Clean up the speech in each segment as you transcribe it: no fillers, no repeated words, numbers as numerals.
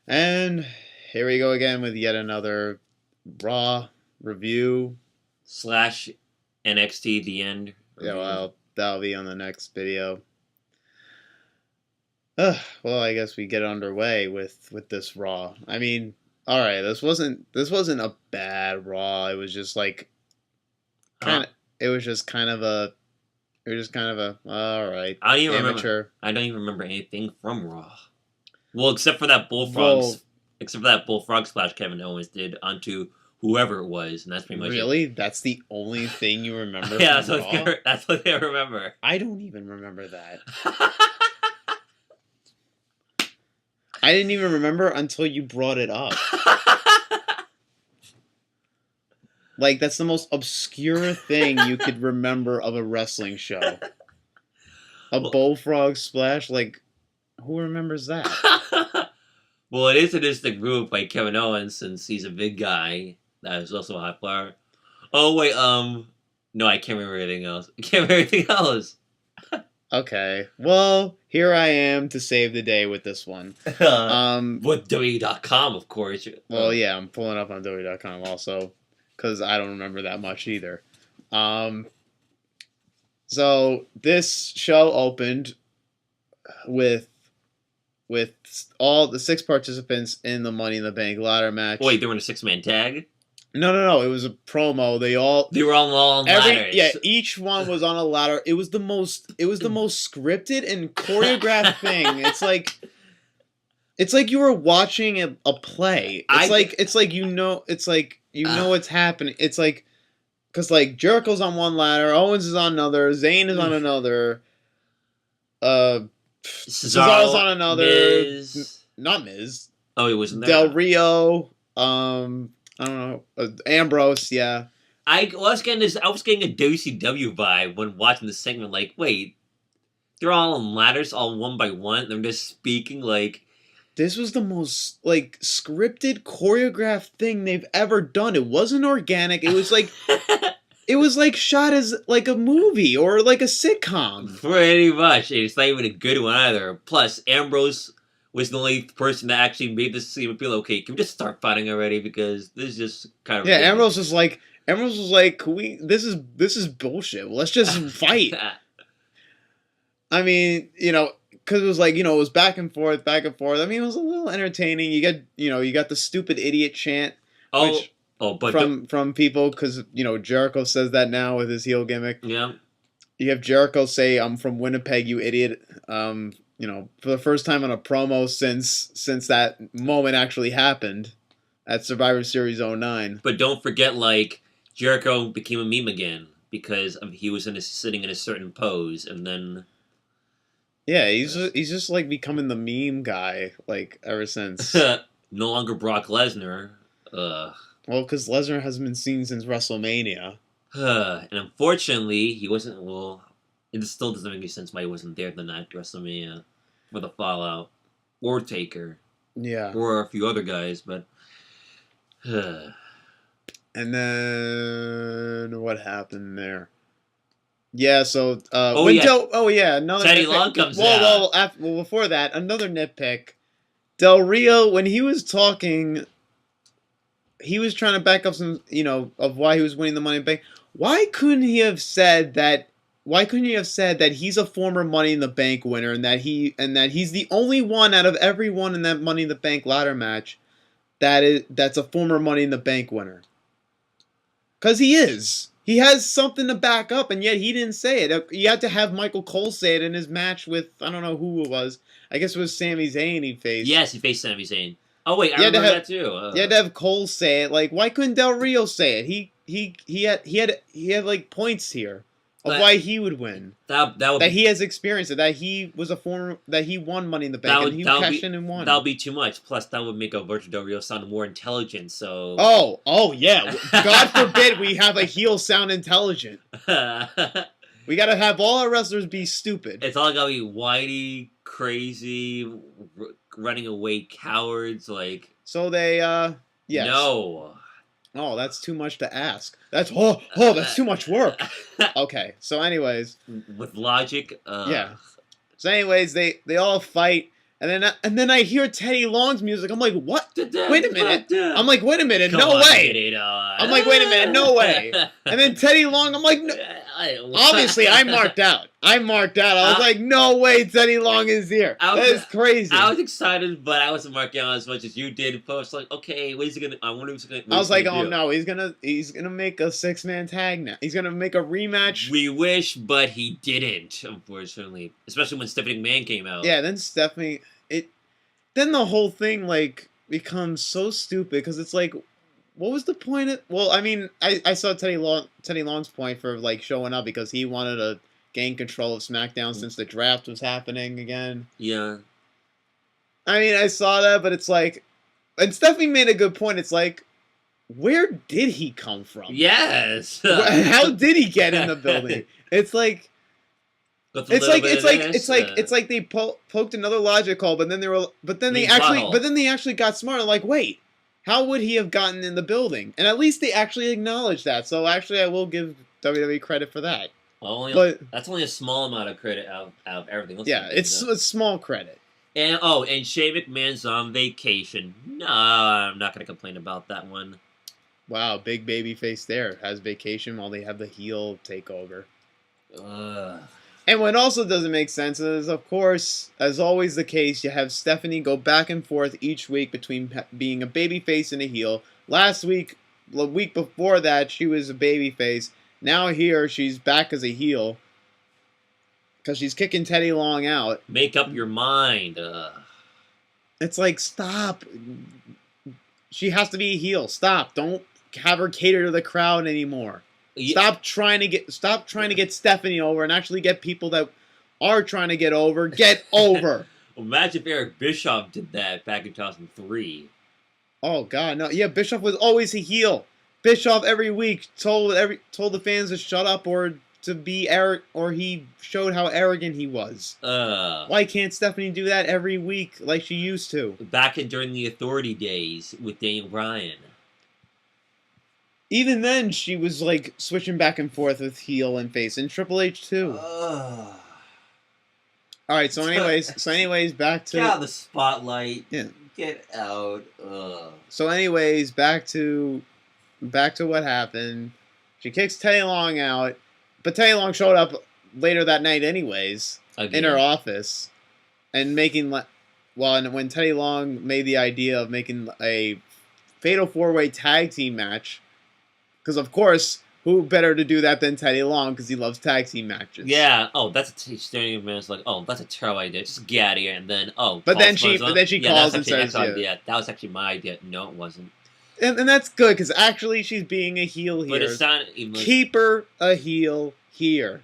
And here we go again with yet another Raw review. Slash NXT The End Yeah, review. well, that'll be on the next video. Well, I guess we get underway with this Raw. I mean, all right, this wasn't a bad Raw. It was just like kind of. It was just kind of a. It was just kind of a all right. I don't even amateur. remember. I don't even remember anything from Raw. Well, except for that bullfrog splash Kevin Owens did onto whoever it was, and that's pretty much Really? it. That's the only thing you remember Yeah, from Raw? that's what I remember. I don't even remember that. I didn't even remember until you brought it up. Like, that's the most obscure thing you could remember of a wrestling show. Bullfrog splash? Like, who remembers that? Well, it is the group by Kevin Owens, since he's a big guy that is also a high flyer. Oh, wait, no, I can't remember anything else. Okay. Well, here I am to save the day with this one. With WWE.com, of course. Well, yeah, I'm pulling up on WWE.com also, because I don't remember that much either. So this show opened with all the 6 participants in the Money in the Bank ladder match. Wait, they were in a 6-man tag? No. It was a promo. They were all on ladders. Yeah, each one was on a ladder. It was the most scripted and choreographed thing. It's like you were watching a play. It's like you know what's happening. It's like, because like Jericho's on one ladder, Owens is on another, Zayn is on another, Cesaro's on another. Miz. Not Miz. Oh, he wasn't there. Del Rio. I don't know. Ambrose. Yeah. I was getting a WCW vibe when watching this segment. Like, wait, they're all on ladders, all one by one. They're just speaking like. This was the most like scripted, choreographed thing they've ever done. It wasn't organic. It was like. It was like shot as like a movie or like a sitcom. Pretty much. It's not even a good one either. Plus, Ambrose was the only person that actually made this seem feel okay. Can we just start fighting already? Because this is just kind of ridiculous. Ambrose was like, this is bullshit. Let's just fight. I mean, because it was like, it was back and forth. I mean, it was a little entertaining. You got the stupid idiot chant. From people, because Jericho says that now with his heel gimmick. Yeah. You have Jericho say, "I'm from Winnipeg, you idiot." For the first time on a promo since that moment actually happened at Survivor Series 09. But don't forget, like, Jericho became a meme again because he was sitting in a certain pose, and then. Yeah, he's just like becoming the meme guy, like, ever since. No longer Brock Lesnar. Well, because Lesnar hasn't been seen since WrestleMania. And unfortunately, he wasn't. Well, it still doesn't make any sense why he wasn't there the night WrestleMania for the Fallout or Taker. Yeah. Or a few other guys, but. And then what happened there? Yeah, so Teddy Long comes out. Well, before that, another nitpick. Del Rio, when he was talking, he was trying to back up some, of why he was winning the Money in the Bank. Why couldn't he have said that he's a former Money in the Bank winner and that he's the only one out of everyone in that Money in the Bank ladder match that's a former Money in the Bank winner? Because he is. He has something to back up, and yet he didn't say it. You had to have Michael Cole say it in his match with, I don't know who it was. I guess it was Sami Zayn he faced. Yes, he faced Sami Zayn. Oh wait, I remember that too. You had to have Cole say it. Like, why couldn't Del Rio say it? He had like points here of why he would win. That he has experienced it. That he was that he won Money in the Bank and he cashed in and won. That would be too much. Plus, that would make Alberto Del Rio sound more intelligent. So. Oh yeah. God forbid we have a heel sound intelligent. We gotta have all our wrestlers be stupid. It's all gotta be whitey, crazy, running away cowards, like. So they, yes. No. Oh, that's too much to ask. That's too much work. Okay, so anyways. With logic. Yeah. So anyways, they all fight, And then I hear Teddy Long's music. I'm like, what? Wait a minute. I'm like, wait a minute. Come No on, way. get it on. I'm like, wait a minute. No way. And then Teddy Long, I'm like, no. Obviously, I marked out. I was like, no way Teddy Long is here. That is crazy. I was excited, but I wasn't marking out as much as you did. I was like, okay, what is he gonna? I wonder what's gonna. I was like, oh no, he's gonna make a 6-man tag now. He's gonna make a rematch. We wish, but he didn't, unfortunately. Especially when Stephanie McMahon came out. Yeah, then Stephanie. Then the whole thing like becomes so stupid because it's like, what was the point? Well, I mean, I saw Teddy Long's point for like showing up because he wanted to gain control of SmackDown since the draft was happening again. Yeah. I mean, I saw that, but it's like, and Stephanie made a good point. It's like, where did he come from? Yes. How did he get in the building? It's like. It's like they poked another logic hole, but then they actually got smarter. Like, wait, how would he have gotten in the building? And at least they actually acknowledged that. So actually, I will give WWE credit for that. Well, that's only a small amount of credit out of everything else. Yeah, it's a small credit. And Shane McMahon's on vacation. No, I'm not gonna complain about that one. Wow, big baby face there has vacation while they have the heel takeover. And what also doesn't make sense is, of course, as always the case, you have Stephanie go back and forth each week between being a babyface and a heel. Last week, the week before that, she was a babyface. Now here, she's back as a heel because she's kicking Teddy Long out. Make up your mind. It's like, stop. She has to be a heel. Stop. Don't have her cater to the crowd anymore. Yeah. Stop trying to get Stephanie over and actually get people that are trying to get over. Get over. Imagine if Eric Bischoff did that back in 2003. Oh God, no! Yeah, Bischoff was always a heel. Bischoff every week told the fans to shut up or to be or he showed how arrogant he was. Why can't Stephanie do that every week like she used to? Back during the Authority days with Daniel Bryan. Even then, she was like switching back and forth with heel and face, and Triple H too. All right. So, anyways, back to get out of the spotlight. Yeah. Get out. So, anyways, back to what happened. She kicks Teddy Long out, but Teddy Long showed up later that night, anyways, in her office, and when Teddy Long made the idea of making a fatal 4-way tag team match. Because, of course, who better to do that than Teddy Long because he loves tag team matches. Yeah. Oh, that's a staring at me. It's like, oh, that's a terrible idea. Just get out of here. And then, But then she calls and says, yeah. That was actually my idea. No, it wasn't. And that's good because actually she's being a heel here. But it's not even... Keep her a heel here.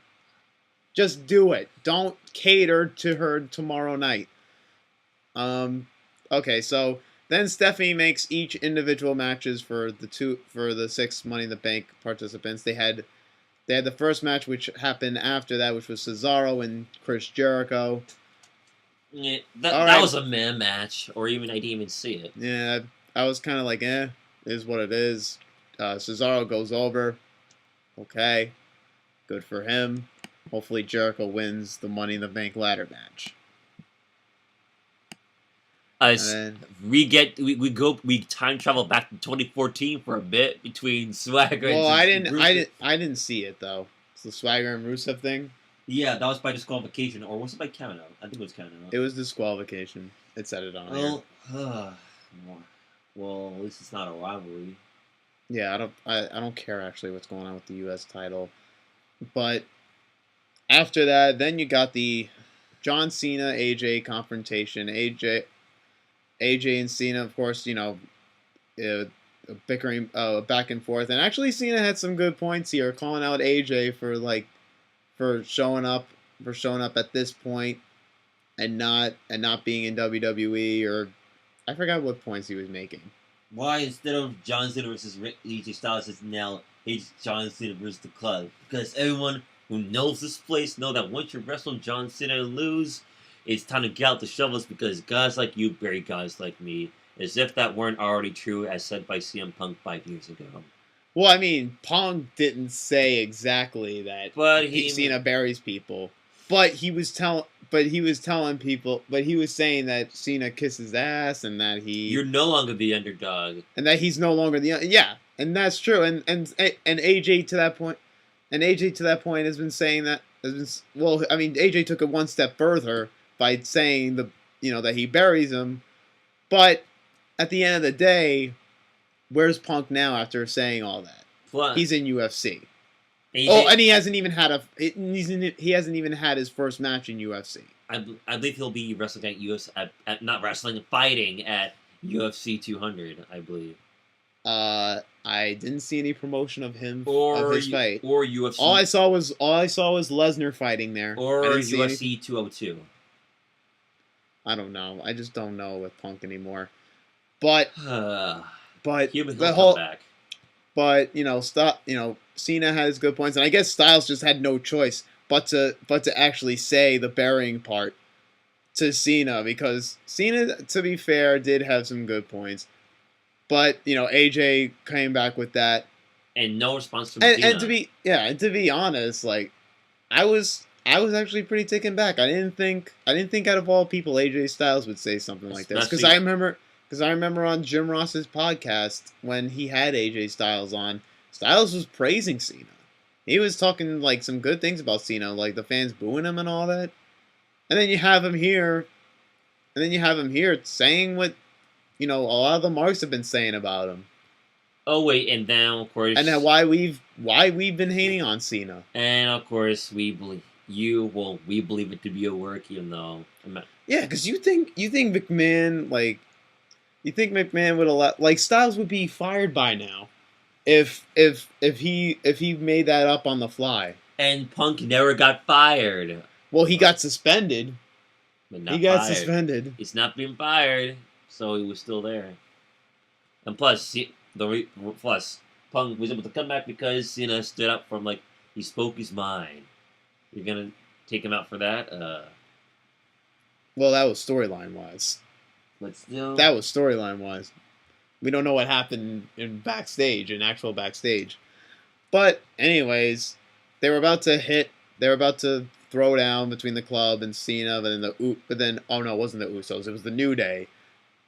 Just do it. Don't cater to her tomorrow night. Okay, so... Then Stephanie makes each individual matches for the 6 Money in the Bank participants. They had the first match, which happened after that, which was Cesaro and Chris Jericho. Yeah, that was a meh match, or even I didn't even see it. Yeah, I was kind of like, is what it is. Cesaro goes over. Okay, good for him. Hopefully Jericho wins the Money in the Bank ladder match. We time travel back to 2014 for a bit between Swagger and Rusev. I didn't see it though. It's the Swagger and Rusev thing. Yeah, that was by disqualification, or was it by count out? I think it was count out. It was disqualification. It said it on here. Well, at least it's not a rivalry. Yeah, I don't care actually what's going on with the U.S. title, but after that, then you got the John Cena AJ confrontation. AJ and Cena, of course, bickering back and forth. And actually, Cena had some good points here, calling out AJ for showing up at this point and not being in WWE, or I forgot what points he was making. Why instead of John Cena versus AJ Styles, it's now John Cena versus the Club? Because everyone who knows this place know that once you wrestle John Cena and lose, it's time to get out the shovels because guys like you bury guys like me, as if that weren't already true, as said by CM Punk 5 years ago. Well, I mean, Punk didn't say exactly that, but Cena buries people. But he was telling people, but he was saying that Cena kisses ass and that You're no longer the underdog. and that he's no longer the yeah, and that's true. And AJ to that point, has been saying that has been well. I mean, AJ took it one step further by saying that he buries him, but at the end of the day, where's Punk now after saying all that? Plus, He's in UFC. AJ, And he hasn't even had his first match in UFC. I believe he'll be wrestling at not wrestling, fighting at UFC 200. I believe. I didn't see any promotion of him Or of his fight. Or UFC. All I saw was Lesnar fighting there. Or UFC 202. I don't know. I just don't know with Punk anymore. But Human the will whole come back. but Cena has good points, and I guess Styles just had no choice but to actually say the burying part to Cena, because Cena, to be fair, did have some good points. But AJ came back with that, And no response from Cena. and to be honest, like I was actually pretty taken back. I didn't think out of all people AJ Styles would say something like this, because I remember on Jim Ross's podcast when he had AJ Styles on, Styles was praising Cena. He was talking like some good things about Cena, like the fans booing him and all that. And then you have him here saying what a lot of the marks have been saying about him. Oh wait, and now of course, And then why we've been hating on Cena. And of course, we believe it to be a work, even though Yeah, because you think McMahon would allow, like, Styles would be fired by now if he made that up on the fly. And Punk never got fired. Well, he got suspended. But not He got fired. suspended. He's not being fired, so he was still there. And plus, Punk was able to come back because Cena stood up for him, like he spoke his mind. You're gonna take him out for that? Well, that was storyline wise. But still, That was storyline wise. We don't know what happened in actual backstage. But anyways, they were about to throw down between the club and Cena, but then oh no, it wasn't the Usos. It was the New Day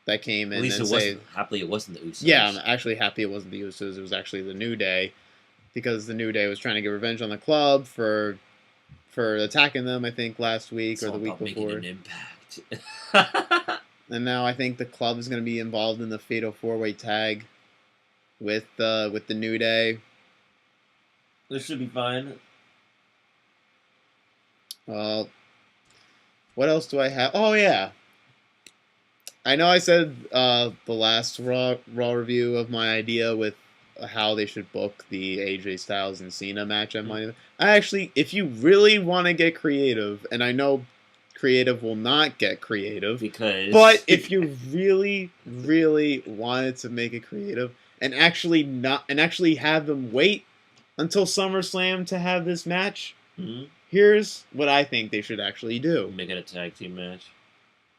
that came in. At least and it wasn't the Usos. Yeah, I'm actually happy it wasn't the Usos. It was actually the New Day, because the New Day was trying to get revenge on the club for attacking them, I think, last week It's or all the week about before. making an impact. And now I think the club is going to be involved in the Fatal 4-Way tag with the New Day. This should be fine. What else do I have? Oh yeah, I know I said the last Raw review of my idea with how they should book the AJ Styles and Cena match at Money. I actually, if you really want to get creative, and I know creative will not get creative, but if you really, really wanted to make it creative and actually have them wait until SummerSlam to have this match, here's what I think they should actually do. Make it a tag team match.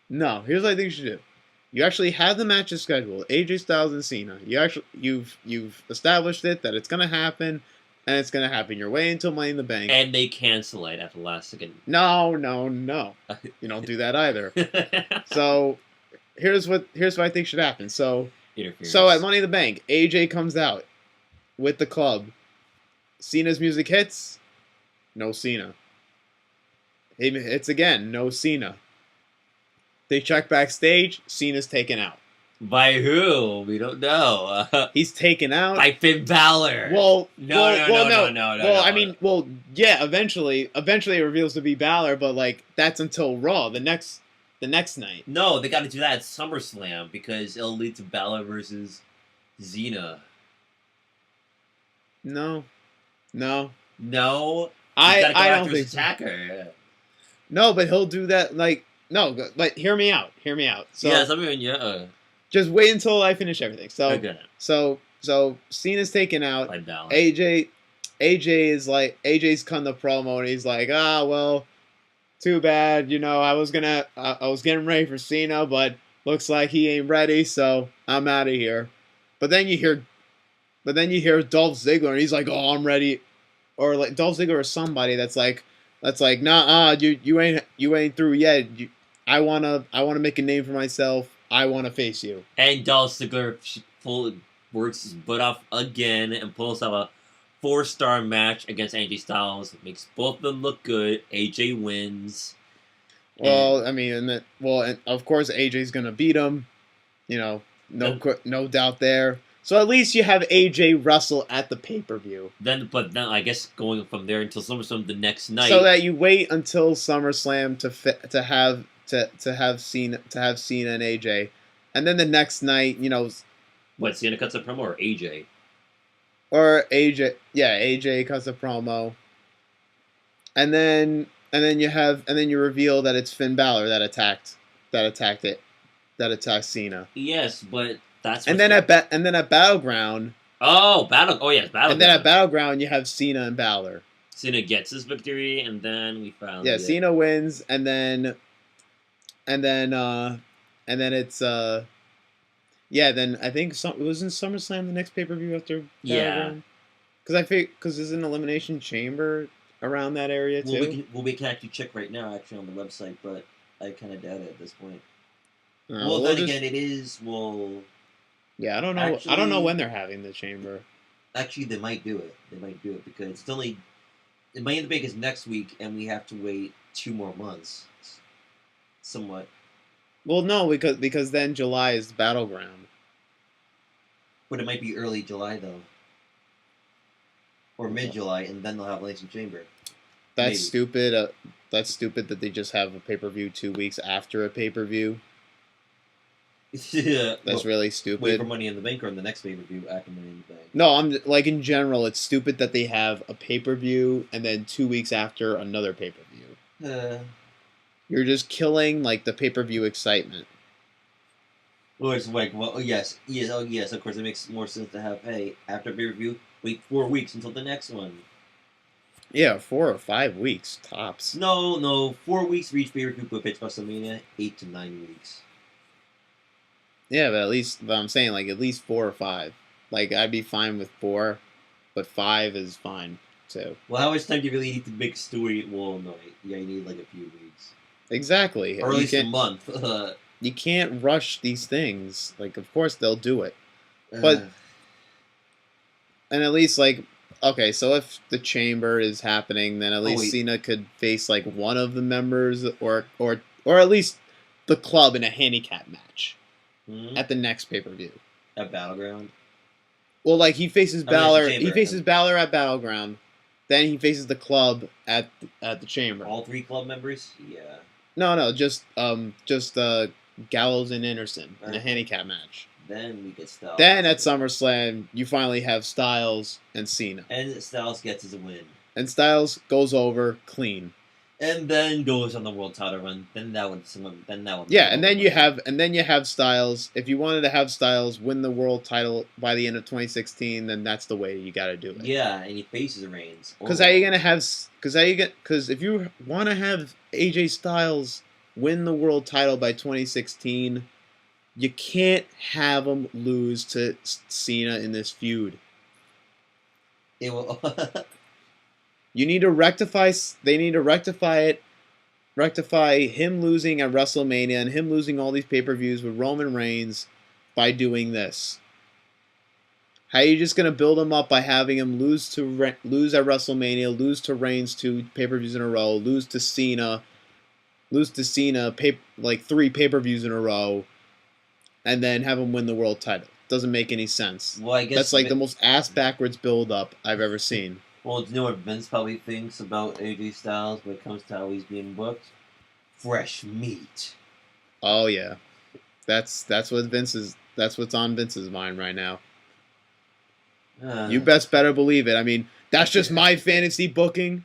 No, here's what I think you should do. You actually have the matches scheduled, AJ Styles and Cena. You've established it that it's gonna happen, and it's gonna happen. You're waiting until Money in the Bank, and they cancel it at the last second. No. You don't do that either. So here's what I think should happen. So at Money in the Bank, AJ comes out with the club. Cena's music hits. No Cena. He hits again. No Cena. They check backstage. Cena's taken out. By who? We don't know. He's taken out by Finn Balor. No. I mean, yeah. Eventually, it reveals to be Balor, but like that's until Raw the next night. No, they got to do that at SummerSlam because it'll lead to Balor versus Cena. No. I don't think so. Attacker. No, but he'll do that. Like, no, but hear me out. So, yes, I mean, yeah. Just wait until I finish everything. So, okay. So Cena's taken out. By Balor. AJ's come the promo and he's like, well, too bad. I was getting ready for Cena, but looks like he ain't ready, so I'm out of here. But then you hear Dolph Ziggler and he's like, oh, I'm ready. Or like Dolph Ziggler or somebody that's like, That's like, nah, you ain't through yet. I wanna make a name for myself. I wanna face you. And Dolph Ziggler works his butt off again and pulls off a 4-star match against AJ Styles. Makes both of them look good. AJ wins. Well, I mean, and of course AJ's gonna beat him. You know, no doubt there. So at least you have AJ wrestle at the pay-per-view. But then I guess going from there until SummerSlam the next night. So that you wait until SummerSlam to have Cena and AJ, and then the next night, What, Cena cuts a promo or AJ? Or AJ, yeah, AJ cuts a promo, and then you reveal that it's Finn Balor that attacked Cena. Yes, but that's and then at Battleground. Oh, Battleground. And then at Battleground you have Cena and Balor. Cena gets his victory, and then we found. Yeah, Cena wins, and then it's then I think it was in SummerSlam the next pay-per-view after Battleground. Because there's an Elimination Chamber around that area too. We can actually check right now actually on the website, but I kind of doubt it at this point. Again, it is Yeah, I don't know. Actually, I don't know when they're having the chamber. Actually, they might do it. Because it's only Money in the Bank is next week, and we have to wait 2 more months. Somewhat. Well, no, because then July is the Battleground. But it might be early July though, or mid-July, and then they'll have Elimination Chamber. That's stupid. That's stupid that they just have a pay-per-view 2 weeks after a pay-per-view. Yeah, that's really stupid. Wait for Money in the Bank or in the next pay-per-view after Money in the Bank. No, I'm like in general, it's stupid that they have a pay-per-view and then 2 weeks after another pay-per-view. You're just killing like the pay-per-view excitement. Or it's like, yes, of course, it makes more sense to have after pay-per-view, wait 4 weeks until the next one. Yeah, 4 or 5 weeks tops. No, 4 weeks for each pay-per-view, but pitch WrestleMania 8 to 9 weeks. Yeah, but I'm saying like at least 4 or 5. Like I'd be fine with 4, but 5 is fine too. Well, how much time do you really need to make a story? Well, no, you need like a few weeks. Exactly. Or at least a month. You can't rush these things. Like, of course they'll do it, but and at least like, okay, so if the chamber is happening, then at least Cena could face like one of the members, or at least the club in a handicap match at the next pay-per-view. At Battleground. Well, like he faces Balor. He faces Balor at Battleground. Then he faces the club at the chamber. All 3 club members? Yeah. No, just Gallows and Anderson in a handicap match. Then we get Styles. Then at SummerSlam, you finally have Styles and Cena. And Styles gets his win. And Styles goes over clean. And then goes on the world title run. Then that would. Yeah, and then you have Styles. If you wanted to have Styles win the world title by the end of 2016, then that's the way you got to do it. Yeah, and he faces Reigns. Because if you want to have AJ Styles win the world title by 2016, you can't have him lose to Cena in this feud. It will. You need to rectify. They need to rectify it. Rectify him losing at WrestleMania and him losing all these pay-per-views with Roman Reigns by doing this. How are you just gonna build him up by having him lose at WrestleMania, lose to Reigns 2 pay-per-views in a row, lose to Cena 3 pay-per-views in a row, and then have him win the world title? Doesn't make any sense. Well, I guess that's like the most ass-backwards build-up I've ever seen. Well, do you know what Vince probably thinks about AJ Styles when it comes to how he's being booked? Fresh meat. Oh yeah, that's what's on Vince's mind right now. You best better believe it. I mean, that's just my fantasy booking.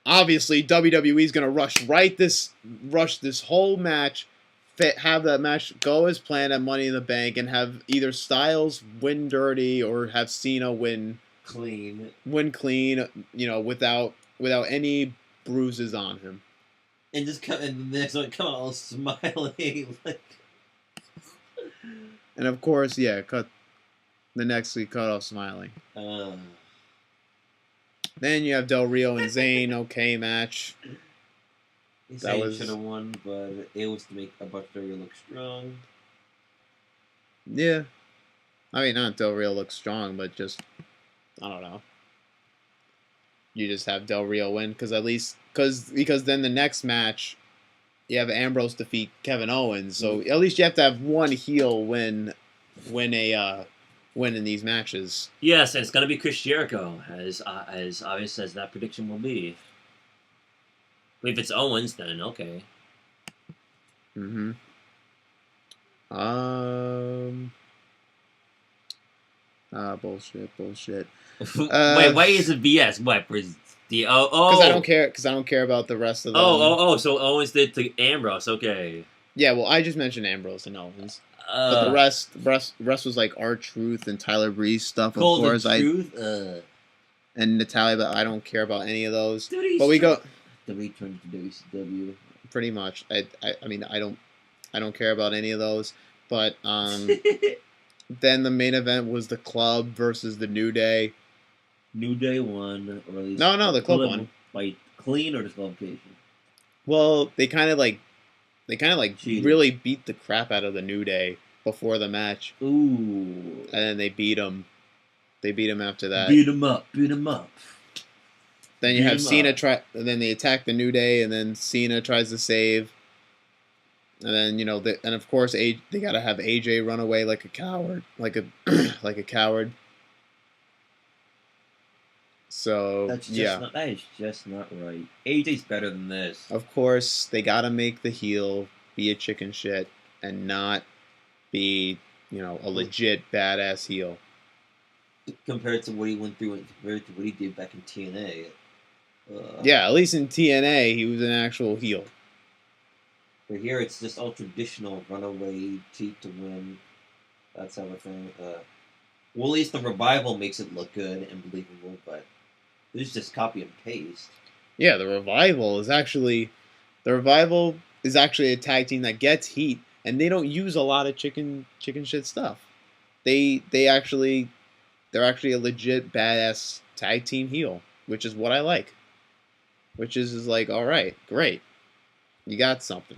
Obviously, WWE's gonna rush this whole match, have that match go as planned at Money in the Bank, and have either Styles win dirty or have Cena win clean, without any bruises on him. And just come, and the next one come all smiling like. And of course, yeah, cut off smiling. Then you have Del Rio and Zayn. Okay, match. That should have won, but it was to make a Butler look strong. Yeah. I mean, not Del Rio look strong, but just, I don't know. You just have Del Rio win, because then the next match, you have Ambrose defeat Kevin Owens. So at least you have to have one heel win in these matches. Yes, and it's gonna be Chris Jericho, as obvious as that prediction will be. If it's Owens, then okay. Mm-hmm. Bullshit. Wait, why is it BS? What? Because I don't care. Because I don't care about the rest of them. So Owens did to Ambrose. Okay. Yeah, well, I just mentioned Ambrose and Owens, but the rest was like R-Truth and Tyler Breeze stuff. Of course, and Natalia, but I don't care about any of those. But we go. The return to WCW. Pretty much. I mean, I don't care about any of those. But then the main event was the Club versus the New Day. New Day won, or at least no, the Club won. By clean or disqualification? Well, they kind of like really beat the crap out of the New Day before the match. Ooh. And then they beat them. They beat him after that. Beat him up. Then you have Cena and then they attack the New Day, and then Cena tries to save. And then and of course they gotta have AJ run away like a coward, like a coward. So that is just not right. AJ's better than this. Of course, they gotta make the heel be a chicken shit and not be a legit badass heel. Compared to what he went through and compared to what he did back in TNA. Yeah, at least in TNA, he was an actual heel. But here, it's just all traditional runaway, cheat to win, that type of thing. Well, at least the Revival makes it look good and believable, but this is just copy and paste. Yeah, the Revival is actually a tag team that gets heat, and they don't use a lot of chicken shit stuff. They're actually a legit badass tag team heel, which is what I like. Which is like, all right, great, you got something.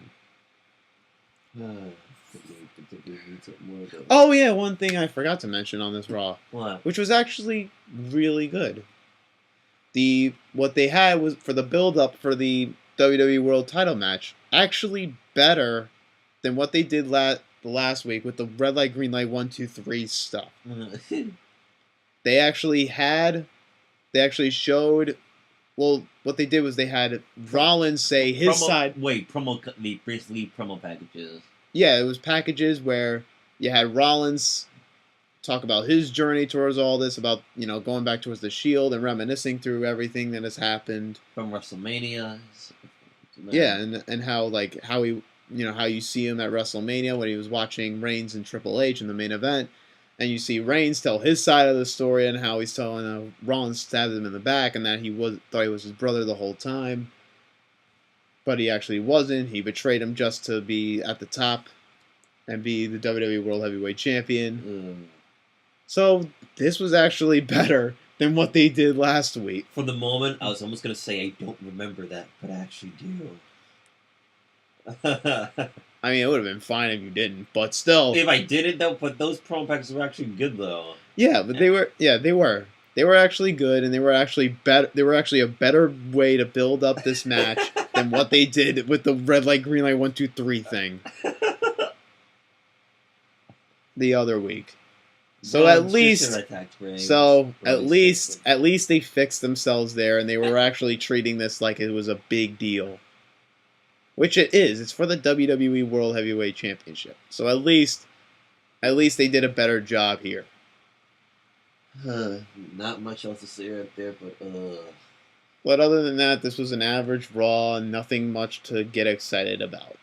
Oh yeah, one thing I forgot to mention on this Raw, which was actually really good. What they had was for the build-up for the WWE World Title match actually better than what they did last week with the red light, green light, 1, 2, 3 stuff. They actually showed. Well, what they did was they had Rollins say his side. Wait, basically promo packages. Yeah, it was packages where you had Rollins talk about his journey towards all this, about going back towards the Shield and reminiscing through everything that has happened from WrestleMania. Yeah, and how he how you see him at WrestleMania when he was watching Reigns and Triple H in the main event. And you see Reigns tell his side of the story and how he's telling Rollins stabbed him in the back and that thought he was his brother the whole time. But he actually wasn't. He betrayed him just to be at the top and be the WWE World Heavyweight Champion. So this was actually better than what they did last week. For the moment, I was almost going to say I don't remember that, but I actually do. I mean, it would have been fine if you didn't, but still. If I didn't, though, but those promo packs were actually good, though. Yeah, but they were. Yeah, they were. They were actually good, and they were actually better. They were actually a better way to build up this match than what they did with the red light, green light, 1, 2, 3 thing the other week. So at least they fixed themselves there, and they were actually treating this like it was a big deal. Which it is. It's for the WWE World Heavyweight Championship. So at least they did a better job here. Not much else to say right there, but But other than that, this was an average Raw, and nothing much to get excited about.